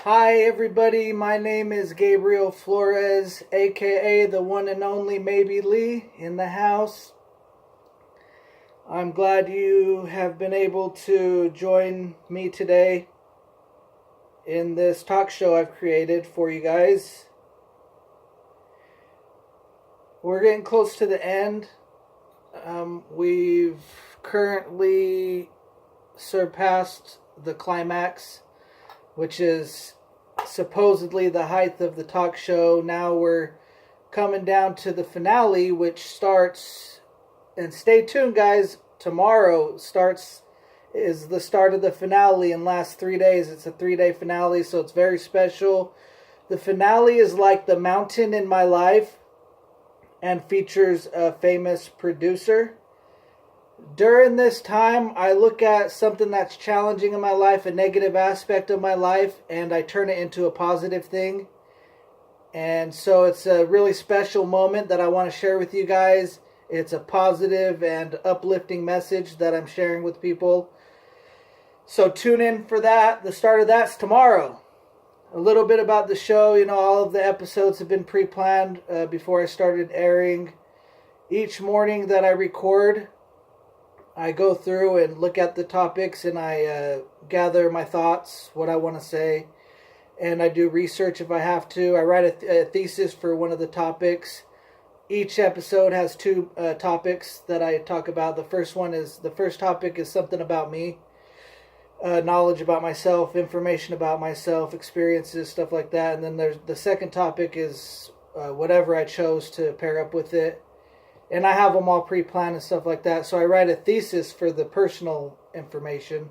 Hi everybody, my name is Gabriel Flores, aka the one and only Maybe Lee in the house. I'm glad you have been able to join me today in this talk show I've created for you guys. We're getting close to the end. We've currently surpassed the climax, which is supposedly the height of the talk show. Now we're coming down to the finale, which starts, and stay tuned guys, tomorrow is the start of the finale and lasts 3 days. It's a 3-day finale, so it's very special. The finale is like the mountain in my life and features a famous producer. During this time, I look at something that's challenging in my life, a negative aspect of my life, and I turn it into a positive thing. And so it's a really special moment that I want to share with you guys. It's a positive and uplifting message that I'm sharing with people. So tune in for that. The start of that's tomorrow. A little bit about the show. All of the episodes have been pre-planned before I started airing. Each morning that I record, I go through and look at the topics and I gather my thoughts, what I want to say, and I do research if I have to. I write a thesis for one of the topics. Each episode has two topics that I talk about. The first topic is something about me, knowledge about myself, information about myself, experiences, stuff like that. And then there's the second topic is whatever I chose to pair up with it. And I have them all pre-planned and stuff like that. So I write a thesis for the personal information.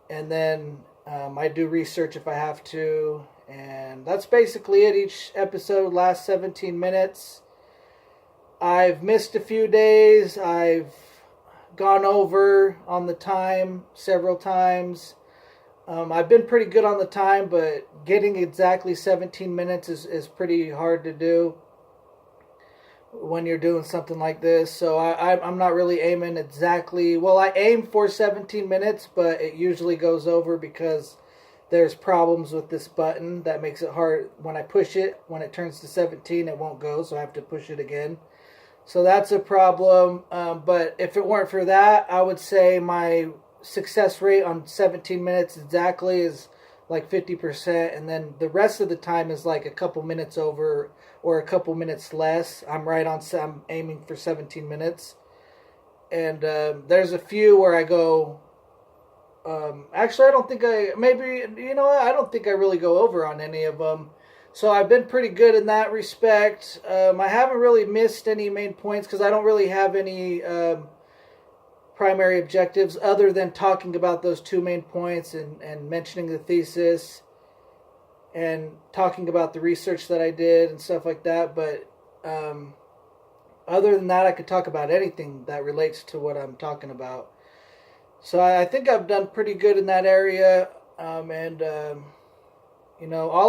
And then I do research if I have to. And that's basically it. Each episode lasts 17 minutes. I've missed a few days. I've gone over on the time several times. I've been pretty good on the time, but getting exactly 17 minutes is pretty hard to do when you're doing something like this. So I'm not really aiming exactly. Well, I aim for 17 minutes, but it usually goes over because there's problems with this button that makes it hard. When I push it, when it turns to 17, it won't go, so I have to push it again. So that's a problem. But if it weren't for that, I would say my success rate on 17 minutes exactly is like 50%, and then the rest of the time is like a couple minutes over or a couple minutes less. I'm aiming for 17 minutes. And there's a few where I go, actually I don't think I really go over on any of them. So I've been pretty good in that respect. I haven't really missed any main points because I don't really have any primary objectives other than talking about those two main points and mentioning the thesis and talking about the research that I did and stuff like that. But other than that, I could talk about anything that relates to what I'm talking about. So I think I've done pretty good in that area. All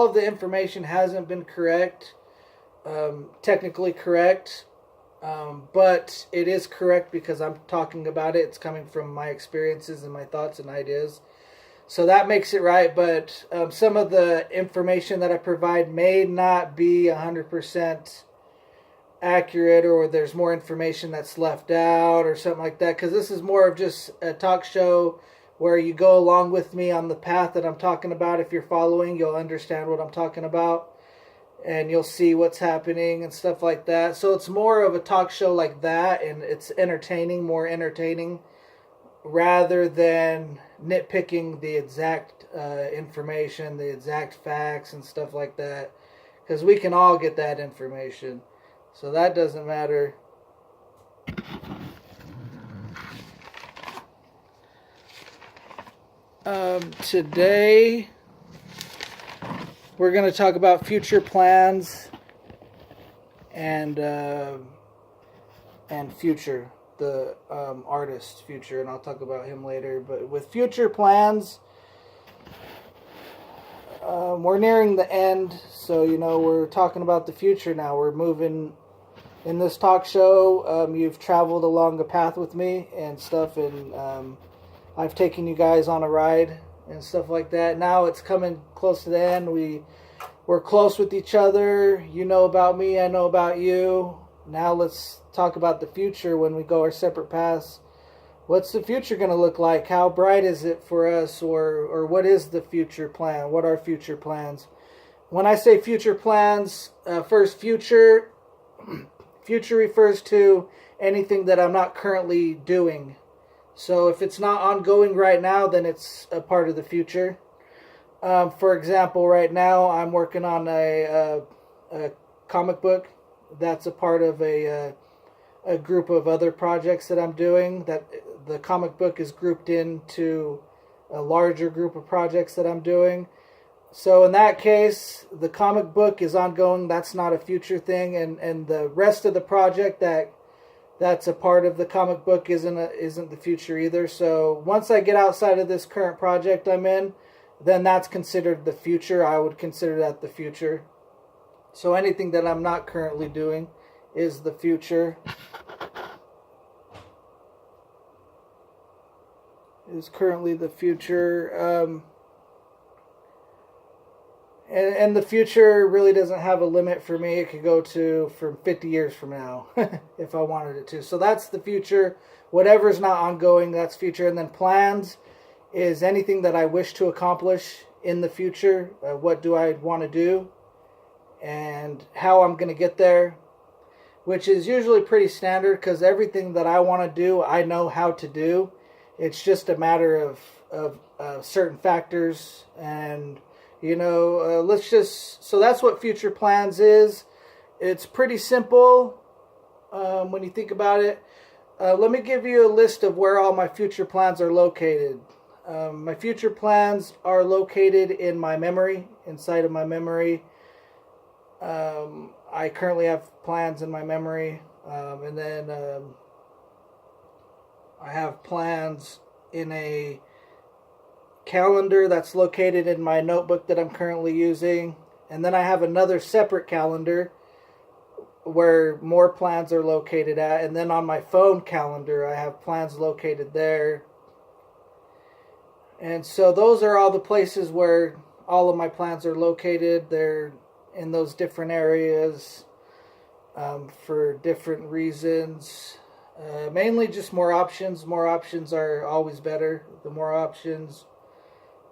of the information hasn't been correct, technically correct. But it is correct because I'm talking about it. It's coming from my experiences and my thoughts and ideas. So that makes it right. But some of the information that I provide may not be 100% accurate, or there's more information that's left out or something like that. Because this is more of just a talk show where you go along with me on the path that I'm talking about. If you're following, you'll understand what I'm talking about. And you'll see what's happening and stuff like that. So it's more of a talk show like that, and it's more entertaining, rather than nitpicking the exact information, the exact facts and stuff like that. Because we can all get that information. So that doesn't matter. Today we're going to talk about future plans and Future, the artist Future, and I'll talk about him later. But with future plans, we're nearing the end, so we're talking about the future now. We're moving in this talk show. You've traveled along a path with me and stuff, and I've taken you guys on a ride and stuff like that. Now it's coming close to the end. We're close with each other. You know about me, I know about you. Now let's talk about the future when we go our separate paths. What's the future going to look like? How bright is it for us? Or what is the future plan? What are future plans? When I say future plans, first, future refers to anything that I'm not currently doing. So if it's not ongoing right now, then it's a part of the future. For example, right now I'm working on a comic book. That's a part of a group of other projects that I'm doing. That the comic book is grouped into a larger group of projects that I'm doing. So in that case, the comic book is ongoing. That's not a future thing, and the rest of the project that's a part of the comic book isn't the future either. So once I get outside of this current project I'm in, then that's considered the future. I would consider that the future. So anything that I'm not currently doing is the future. Is currently the future. And the future really doesn't have a limit for me. It could go to from 50 years from now if I wanted it to. So that's the future. Whatever's not ongoing, that's future. And then plans is anything that I wish to accomplish in the future. What do I want to do? And how I'm going to get there. Which is usually pretty standard because everything that I want to do, I know how to do. It's just a matter of certain factors and... so that's what future plans is. It's pretty simple when you think about it. Let me give you a list of where all my future plans are located. My future plans are located in my memory, inside of my memory. I currently have plans in my memory, and then I have plans in a calendar that's located in my notebook that I'm currently using, and then I have another separate calendar where more plans are located at, and then on my phone calendar I have plans located there. And so those are all the places where all of my plans are located. They're in those different areas for different reasons. Mainly just more options. More options are always better. The more options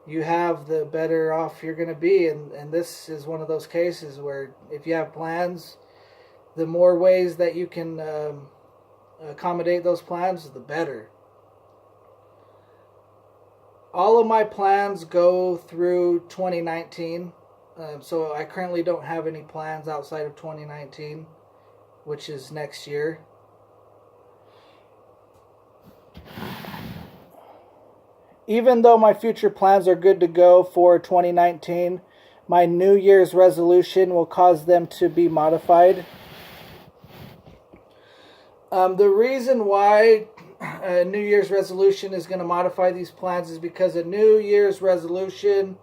you have, the better off you're going to be. And this is one of those cases where if you have plans, the more ways that you can accommodate those plans, the better. All of my plans go through 2019. So I currently don't have any plans outside of 2019, which is next year. Even though my future plans are good to go for 2019, my New Year's resolution will cause them to be modified. The reason why a New Year's resolution is going to modify these plans is because a New Year's resolution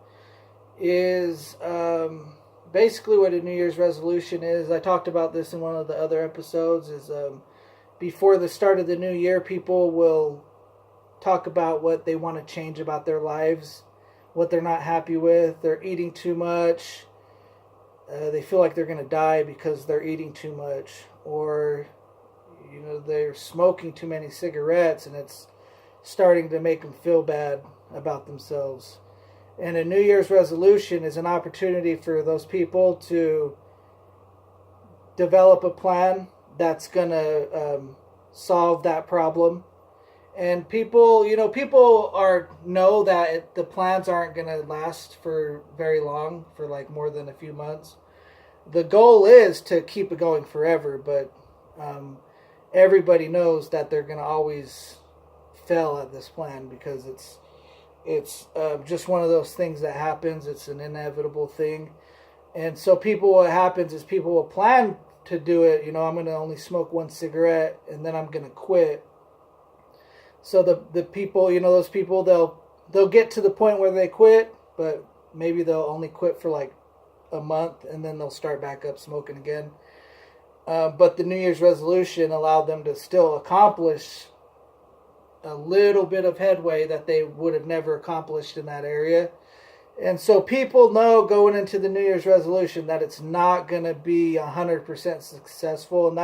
is basically what a New Year's resolution is. I talked about this in one of the other episodes. Is before the start of the new year, people will talk about what they want to change about their lives, what they're not happy with. They're eating too much. They feel like they're going to die because they're eating too much, or they're smoking too many cigarettes and it's starting to make them feel bad about themselves. And a New Year's resolution is an opportunity for those people to develop a plan that's going to solve that problem. And people know that the plans aren't going to last for very long, for like more than a few months. The goal is to keep it going forever, but everybody knows that they're going to always fail at this plan because it's just one of those things that happens. It's an inevitable thing. And so what happens is people will plan to do it. I'm going to only smoke one cigarette and then I'm going to quit. So the people, those people, they'll get to the point where they quit, but maybe they'll only quit for like a month and then they'll start back up smoking again. But the New Year's resolution allowed them to still accomplish a little bit of headway that they would have never accomplished in that area. And so people know going into the New Year's resolution that it's not going to be 100% successful, and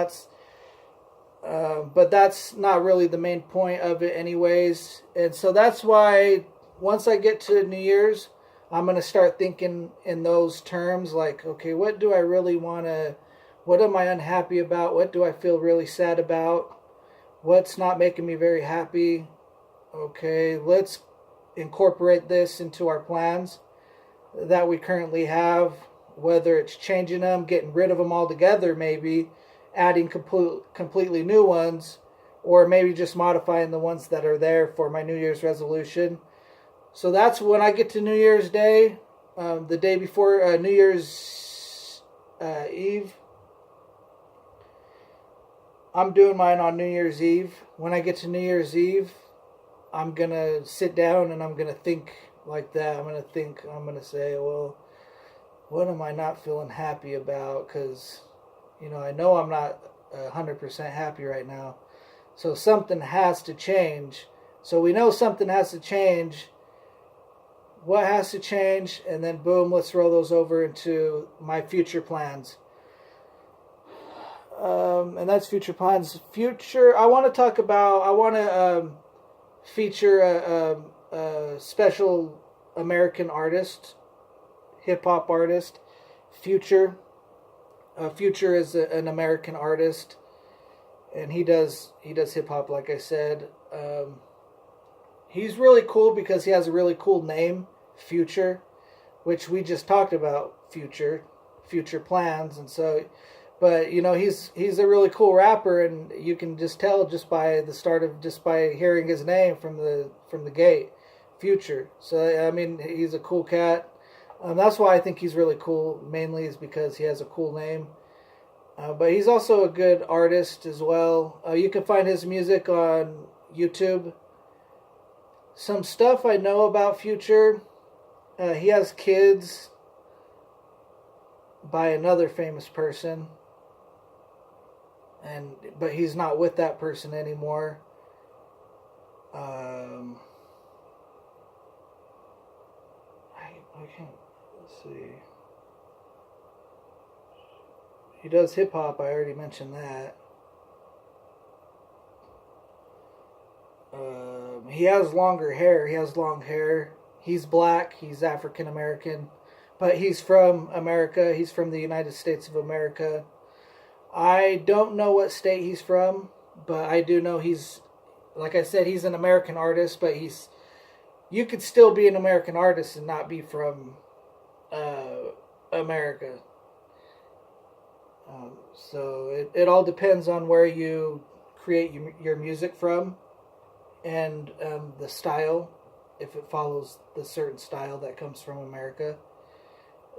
but that's not really the main point of it anyways. And so that's why once I get to New Year's, I'm going to start thinking in those terms, like, okay, what do I really want to, what am I unhappy about? What do I feel really sad about? What's not making me very happy? Okay, let's incorporate this into our plans that we currently have, whether it's changing them, getting rid of them altogether, maybe adding completely new ones, or maybe just modifying the ones that are there for my New Year's resolution. So that's when I get to New Year's Day, the day before New Year's Eve. I'm doing mine on New Year's Eve. When I get to New Year's Eve, I'm going to sit down and I'm going to think like that. I'm going to say, well, what am I not feeling happy about? Because, I know I'm not 100% happy right now. So something has to change. So we know something has to change. What has to change? And then boom, let's roll those over into my future plans. And that's future plans. I want to feature a special American artist, hip hop artist, Future. Future is an American artist, and he does hip hop, like I said. He's really cool because he has a really cool name, Future, which we just talked about, future plans, and so. But he's a really cool rapper, and you can just tell just by hearing his name from the gate, Future. So I mean, he's a cool cat. That's why I think he's really cool. Mainly is because he has a cool name. But he's also a good artist as well. You can find his music on YouTube. Some stuff I know about Future. He has kids by another famous person. But he's not with that person anymore. I can't see. He does hip hop. I already mentioned that. He has longer hair. He has long hair. He's black. He's African American, but he's from America. He's from the United States of America. I don't know what state he's from, but I do know like I said, he's an American artist, but you could still be an American artist and not be from America. So it all depends on where you create your music from, and the style. If it follows the certain style that comes from America,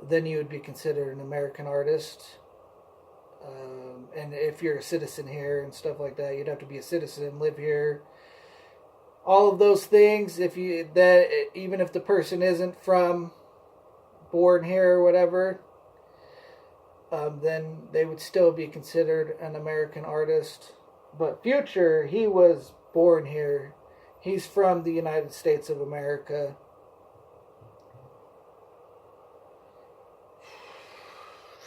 then you would be considered an American artist. And if you're a citizen here and stuff like that, you'd have to be a citizen, live here. All of those things. Even if the person isn't born here or whatever, then they would still be considered an American artist. But Future, he was born here. He's from the United States of America.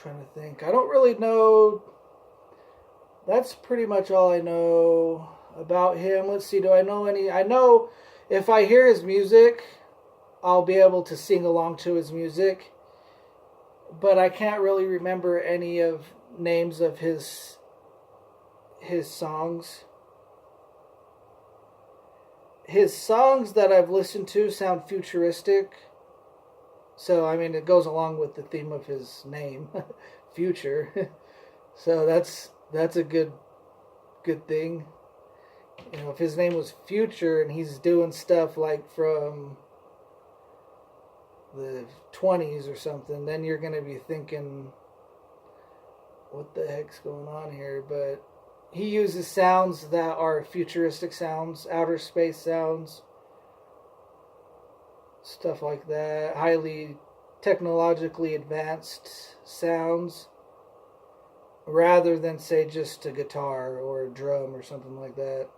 Trying to think. I don't really know. That's pretty much all I know about him. Let's see. Do I know any? I know if I hear his music, I'll be able to sing along to his music. But I can't really remember any of names of his songs. His songs that I've listened to sound futuristic. So, I mean, it goes along with the theme of his name, Future. So that's a good thing. If his name was Future and he's doing stuff like from the 20s or something, then you're going to be thinking, what the heck's going on here? But he uses sounds that are futuristic sounds, outer space sounds, stuff like that, highly technologically advanced sounds, rather than say just a guitar or a drum or something like that.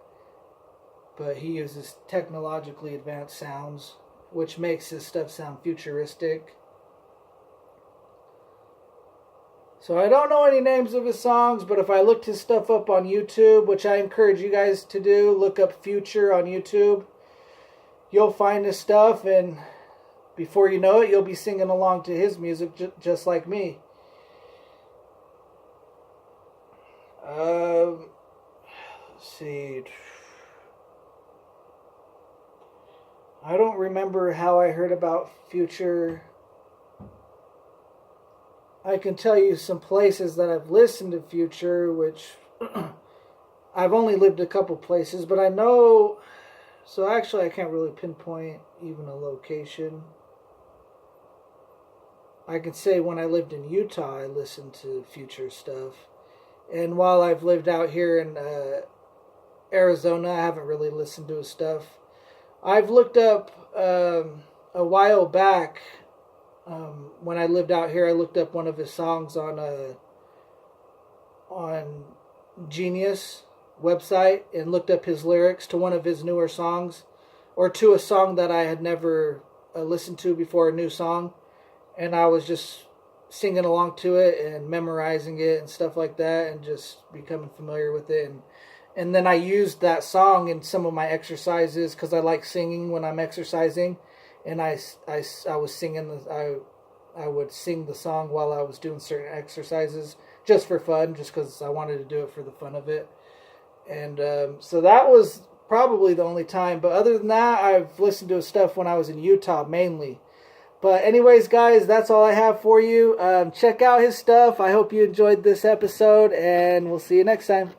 but he uses technologically advanced sounds, which makes his stuff sound futuristic. So I don't know any names of his songs, but if I looked his stuff up on YouTube, which I encourage you guys to do, look up Future on YouTube, you'll find his stuff, and before you know it, you'll be singing along to his music just like me. Let's see. I don't remember how I heard about Future. I can tell you some places that I've listened to Future, which I've only lived a couple places, but I know. So actually, I can't really pinpoint even a location. I can say when I lived in Utah, I listened to Future stuff. And while I've lived out here in Arizona, I haven't really listened to his stuff. I've looked up a while back, when I lived out here, I looked up one of his songs on Genius website and looked up his lyrics to one of his newer songs, or to a song that I had never listened to before, a new song, and I was just singing along to it and memorizing it and stuff like that, and just becoming familiar with it. And then I used that song in some of my exercises because I like singing when I'm exercising, and I was singing I would sing the song while I was doing certain exercises just for fun, just because I wanted to do it for the fun of it. And so that was probably the only time. But other than that, I've listened to his stuff when I was in Utah mainly. But anyways, guys, that's all I have for you. Check out his stuff. I hope you enjoyed this episode, and we'll see you next time.